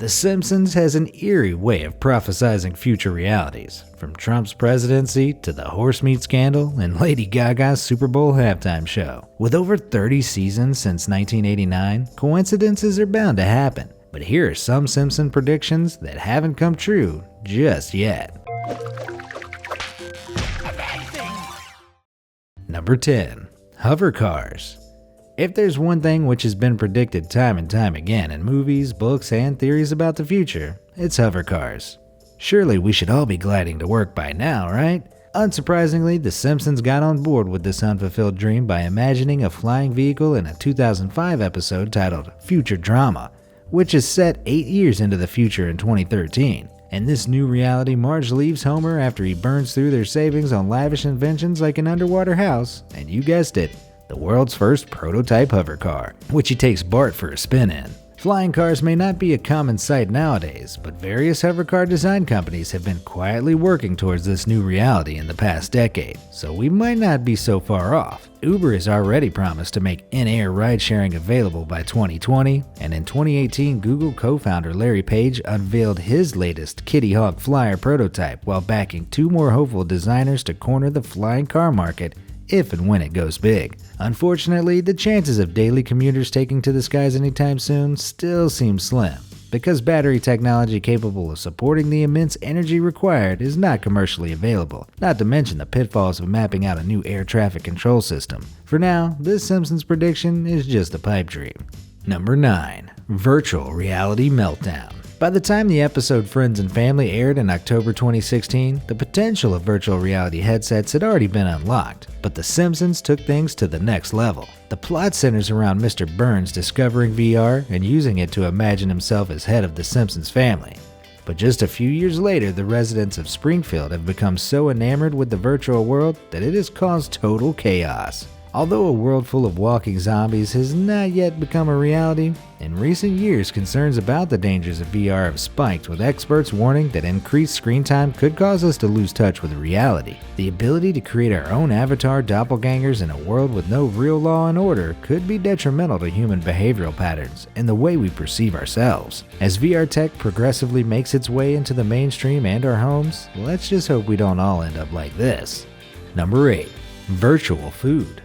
The Simpsons has an eerie way of prophesizing future realities, from Trump's presidency to the horse meat scandal and Lady Gaga's Super Bowl halftime show. With over 30 seasons since 1989, coincidences are bound to happen. But here are some Simpson predictions that haven't come true just yet. Number 10. Hover cars. If there's one thing which has been predicted time and time again in movies, books, and theories about the future, it's hover cars. Surely we should all be gliding to work by now, right? Unsurprisingly, The Simpsons got on board with this unfulfilled dream by imagining a flying vehicle in a 2005 episode titled Future Drama, which is set 8 years into the future in 2013. In this new reality, Marge leaves Homer after he burns through their savings on lavish inventions like an underwater house, and you guessed it, the world's first prototype hover car, which he takes Bart for a spin in. Flying cars may not be a common sight nowadays, but various hover car design companies have been quietly working towards this new reality in the past decade, so we might not be so far off. Uber has already promised to make in-air ride-sharing available by 2020, and in 2018, Google co-founder Larry Page unveiled his latest Kitty Hawk Flyer prototype while backing 2 more hopeful designers to corner the flying car market if and when it goes big. Unfortunately, the chances of daily commuters taking to the skies anytime soon still seem slim, because battery technology capable of supporting the immense energy required is not commercially available, not to mention the pitfalls of mapping out a new air traffic control system. For now, this Simpsons prediction is just a pipe dream. Number 9. Virtual Reality Meltdown. By the time the episode Friends and Family aired in October 2016, the potential of virtual reality headsets had already been unlocked, but The Simpsons took things to the next level. The plot centers around Mr. Burns discovering VR and using it to imagine himself as head of the Simpsons family. But just a few years later, the residents of Springfield have become so enamored with the virtual world that it has caused total chaos. Although a world full of walking zombies has not yet become a reality, in recent years concerns about the dangers of VR have spiked, with experts warning that increased screen time could cause us to lose touch with reality. The ability to create our own avatar doppelgangers in a world with no real law and order could be detrimental to human behavioral patterns and the way we perceive ourselves. As VR tech progressively makes its way into the mainstream and our homes, let's just hope we don't all end up like this. Number 8. Virtual food.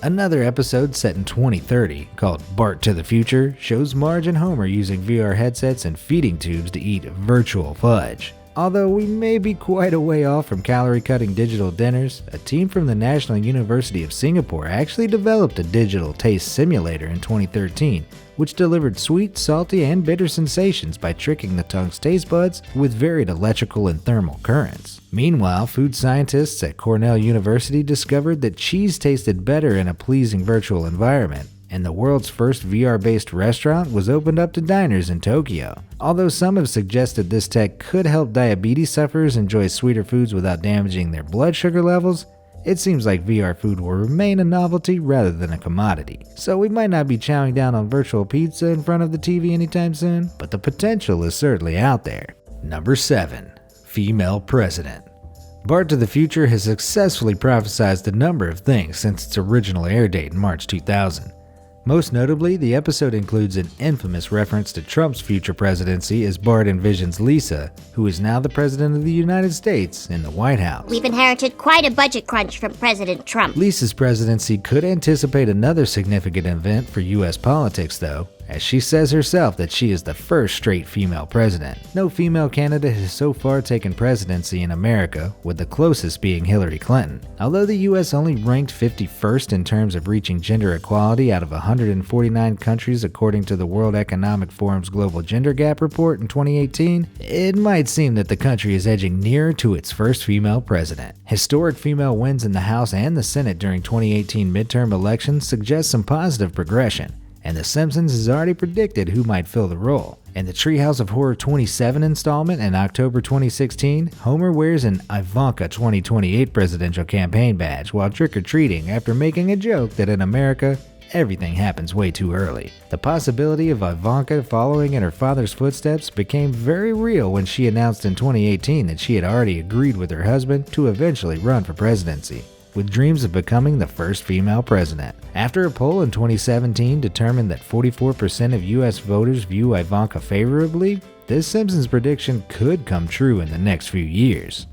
Another episode set in 2030, called Bart to the Future, shows Marge and Homer using VR headsets and feeding tubes to eat virtual fudge. Although we may be quite a way off from calorie-cutting digital dinners, a team from the National University of Singapore actually developed a digital taste simulator in 2013, which delivered sweet, salty, and bitter sensations by tricking the tongue's taste buds with varied electrical and thermal currents. Meanwhile, food scientists at Cornell University discovered that cheese tasted better in a pleasing virtual environment, and the world's first VR-based restaurant was opened up to diners in Tokyo. Although some have suggested this tech could help diabetes sufferers enjoy sweeter foods without damaging their blood sugar levels, it seems like VR food will remain a novelty rather than a commodity. So we might not be chowing down on virtual pizza in front of the TV anytime soon, but the potential is certainly out there. Number 7. Female President. Bart to the Future has successfully prophesized a number of things since its original air date in March 2000. Most notably, the episode includes an infamous reference to Trump's future presidency as Bart envisions Lisa, who is now the President of the United States, in the White House. We've inherited quite a budget crunch from President Trump. Lisa's presidency could anticipate another significant event for U.S. politics, though, as she says herself that she is the first straight female president. No female candidate has so far taken presidency in America, with the closest being Hillary Clinton. Although the U.S. only ranked 51st in terms of reaching gender equality out of 149 countries according to the World Economic Forum's Global Gender Gap Report in 2018, it might seem that the country is edging nearer to its first female president. Historic female wins in the House and the Senate during 2018 midterm elections suggest some positive progression, and The Simpsons has already predicted who might fill the role. In the Treehouse of Horror 27 installment in October 2016, Homer wears an Ivanka 2028 presidential campaign badge while trick-or-treating after making a joke that in America, everything happens way too early. The possibility of Ivanka following in her father's footsteps became very real when she announced in 2018 that she had already agreed with her husband to eventually run for presidency. with dreams of becoming the first female president. After a poll in 2017 determined that 44% of US voters view Ivanka favorably, this Simpsons prediction could come true in the next few years.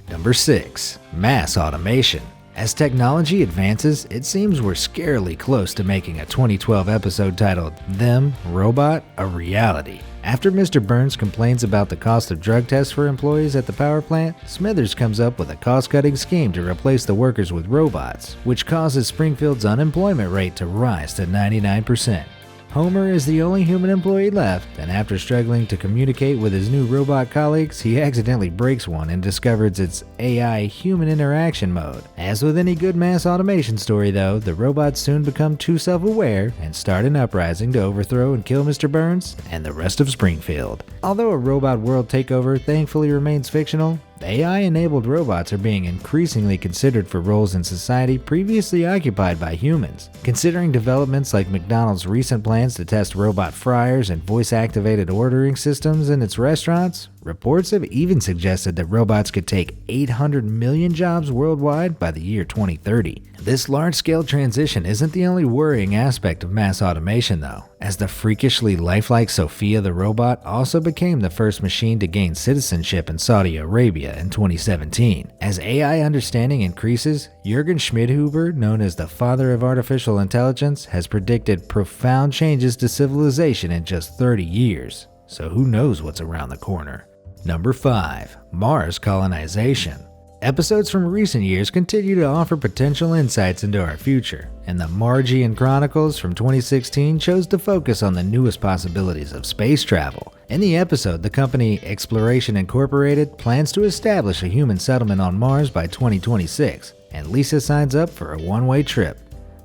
Number 6. Mass automation. As technology advances, it seems we're scarily close to making a 2012 episode titled Them, Robot, a reality. After Mr. Burns complains about the cost of drug tests for employees at the power plant, Smithers comes up with a cost-cutting scheme to replace the workers with robots, which causes Springfield's unemployment rate to rise to 99%. Homer is the only human employee left, and after struggling to communicate with his new robot colleagues, he accidentally breaks one and discovers its AI human interaction mode. As with any good mass automation story though, the robots soon become too self-aware and start an uprising to overthrow and kill Mr. Burns and the rest of Springfield. Although a robot world takeover thankfully remains fictional, AI-enabled robots are being increasingly considered for roles in society previously occupied by humans. Considering developments like McDonald's recent plans to test robot fryers and voice-activated ordering systems in its restaurants, reports have even suggested that robots could take 800 million jobs worldwide by the year 2030. This large-scale transition isn't the only worrying aspect of mass automation though, as the freakishly lifelike Sophia the robot also became the first machine to gain citizenship in Saudi Arabia in 2017. As AI understanding increases, Jürgen Schmidhuber, known as the father of artificial intelligence, has predicted profound changes to civilization in just 30 years. So who knows what's around the corner? Number 5. Mars colonization. Episodes from recent years continue to offer potential insights into our future, and the Margian Chronicles from 2016 chose to focus on the newest possibilities of space travel. In the episode, the company Exploration Incorporated plans to establish a human settlement on Mars by 2026, and Lisa signs up for a one-way trip,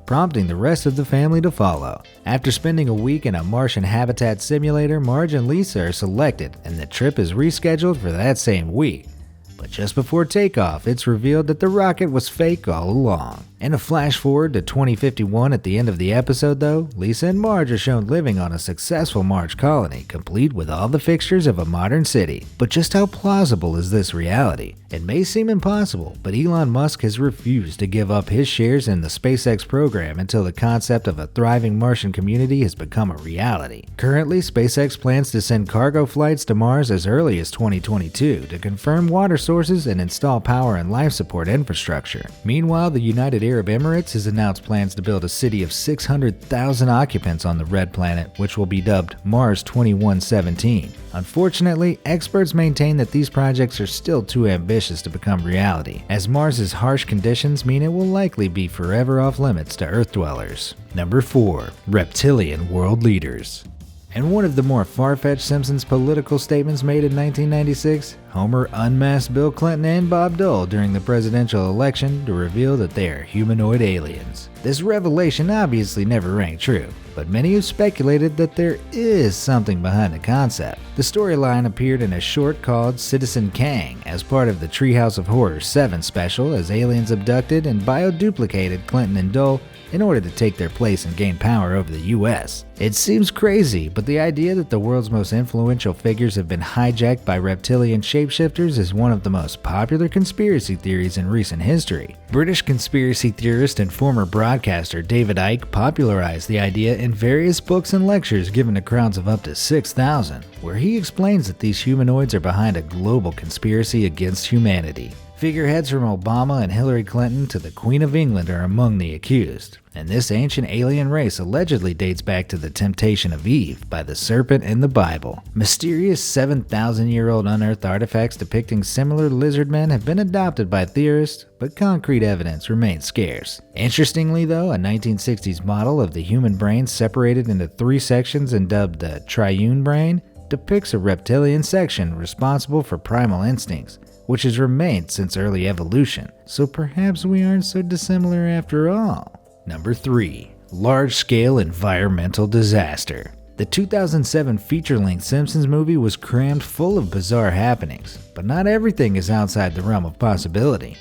prompting the rest of the family to follow. After spending a week in a Martian habitat simulator, Marge and Lisa are selected, and the trip is rescheduled for that same week. But just before takeoff, it's revealed that the rocket was fake all along. In a flash forward to 2051 at the end of the episode though, Lisa and Marge are shown living on a successful Mars colony, complete with all the fixtures of a modern city. But just how plausible is this reality? It may seem impossible, but Elon Musk has refused to give up his shares in the SpaceX program until the concept of a thriving Martian community has become a reality. Currently, SpaceX plans to send cargo flights to Mars as early as 2022 to confirm water sources and install power and life support infrastructure. Meanwhile, the United Arab Emirates has announced plans to build a city of 600,000 occupants on the red planet, which will be dubbed Mars 2117. Unfortunately, experts maintain that these projects are still too ambitious to become reality, as Mars's harsh conditions mean it will likely be forever off limits to Earth dwellers. Number 4. Reptilian world leaders. In one of the more far-fetched Simpsons political statements made in 1996, Homer unmasked Bill Clinton and Bob Dole during the presidential election to reveal that they are humanoid aliens. This revelation obviously never rang true, but many have speculated that there is something behind the concept. The storyline appeared in a short called Citizen Kang as part of the Treehouse of Horror 7 special, as aliens abducted and bioduplicated Clinton and Dole in order to take their place and gain power over the US. It seems crazy, but the idea that the world's most influential figures have been hijacked by reptilian shapeshifters is one of the most popular conspiracy theories in recent history. British conspiracy theorist and former broadcaster David Icke popularized the idea in various books and lectures given to crowds of up to 6,000, where he explains that these humanoids are behind a global conspiracy against humanity. Figureheads from Obama and Hillary Clinton to the Queen of England are among the accused, and this ancient alien race allegedly dates back to the temptation of Eve by the serpent in the Bible. Mysterious 7,000-year-old unearthed artifacts depicting similar lizard men have been adopted by theorists, but concrete evidence remains scarce. Interestingly though, a 1960s model of the human brain separated into 3 sections and dubbed the TRIUNE brain depicts a reptilian section responsible for primal instincts, which has remained since early evolution, so perhaps we aren't so dissimilar after all. Number 3. Large-scale environmental disaster. The 2007 feature-length Simpsons movie was crammed full of bizarre happenings, but not everything is outside the realm of possibility.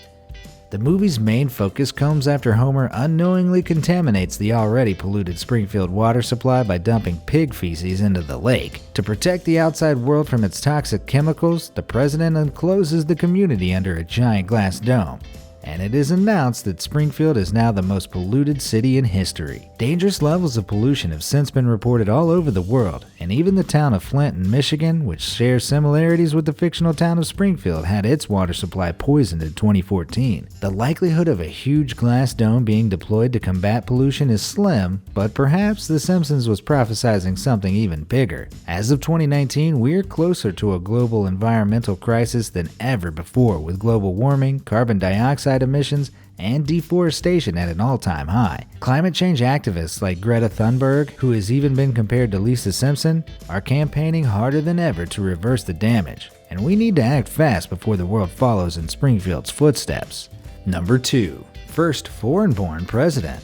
The movie's main focus comes after Homer unknowingly contaminates the already polluted Springfield water supply by dumping pig feces into the lake. To protect the outside world from its toxic chemicals, the president encloses the community under a giant glass dome. and it is announced that Springfield is now the most polluted city in history. Dangerous levels of pollution have since been reported all over the world, and even the town of Flint in Michigan, which shares similarities with the fictional town of Springfield, had its water supply poisoned in 2014. The likelihood of a huge glass dome being deployed to combat pollution is slim, but perhaps The Simpsons was prophesizing something even bigger. As of 2019, we're closer to a global environmental crisis than ever before, with global warming, carbon dioxide emissions, and deforestation at an all-time high. Climate change activists like Greta Thunberg, who has even been compared to Lisa Simpson, are campaigning harder than ever to reverse the damage, and we need to act fast before the world follows in Springfield's footsteps. Number 2. First foreign-born president.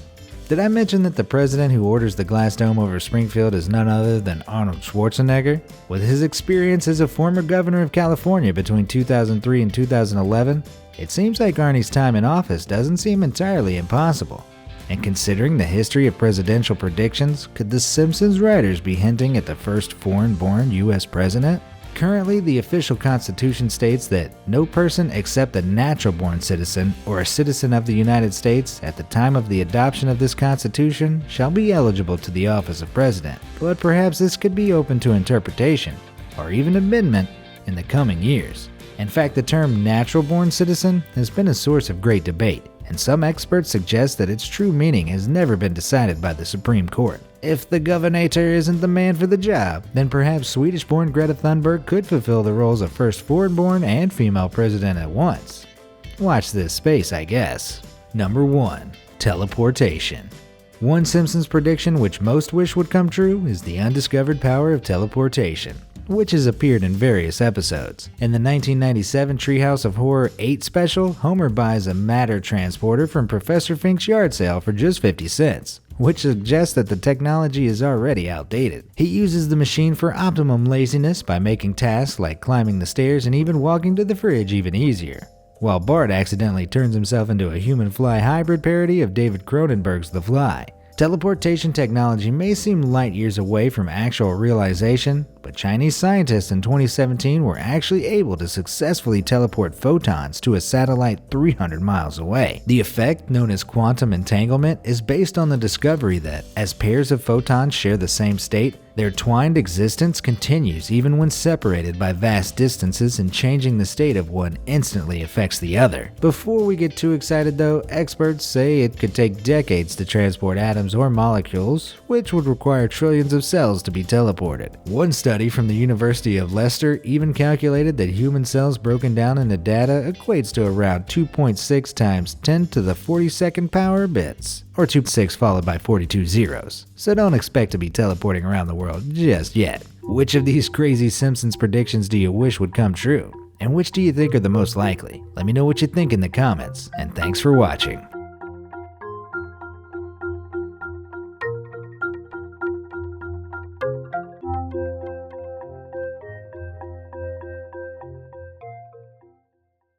Did I mention that the president who orders the glass dome over Springfield is none other than Arnold Schwarzenegger? With his experience as a former governor of California between 2003 and 2011, it seems like Arnie's time in office doesn't seem entirely impossible. And considering the history of presidential predictions, could the Simpsons writers be hinting at the first foreign-born U.S. president? Currently, the official constitution states that no person except a natural-born citizen or a citizen of the United States at the time of the adoption of this constitution shall be eligible to the office of president. But perhaps this could be open to interpretation, or even amendment, in the coming years. In fact, the term natural-born citizen has been a source of great debate, and some experts suggest that its true meaning has never been decided by the Supreme Court. If the governator isn't the man for the job, then perhaps Swedish-born Greta Thunberg could fulfill the roles of first foreign-born and female president at once. Watch this space, I guess. Number 1. Teleportation. One Simpsons prediction which most wish would come true is the undiscovered power of teleportation, which has appeared in various episodes. In the 1997 Treehouse of Horror 8 special, Homer buys a matter transporter from Professor Fink's yard sale for just 50 cents, which suggests that the technology is already outdated. He uses the machine for optimum laziness by making tasks like climbing the stairs and even walking to the fridge even easier, while Bart accidentally turns himself into a human-fly hybrid parody of David Cronenberg's The Fly. Teleportation technology may seem light years away from actual realization, but Chinese scientists in 2017 were actually able to successfully teleport photons to a satellite 300 miles away. The effect, known as quantum entanglement, is based on the discovery that, as pairs of photons share the same state, their twined existence continues even when separated by vast distances, and changing the state of one instantly affects the other. Before we get too excited though, experts say it could take decades to transport atoms or molecules, which would require trillions of cells to be teleported. One study from the University of Leicester even calculated that human cells broken down into data equates to around 2.6 times 10 to the 42nd power bits, or 2.6 followed by 42 zeros. So don't expect to be teleporting around the world just yet. Which of these crazy Simpsons predictions do you wish would come true? And which do you think are the most likely? Let me know what you think in the comments, and thanks for watching.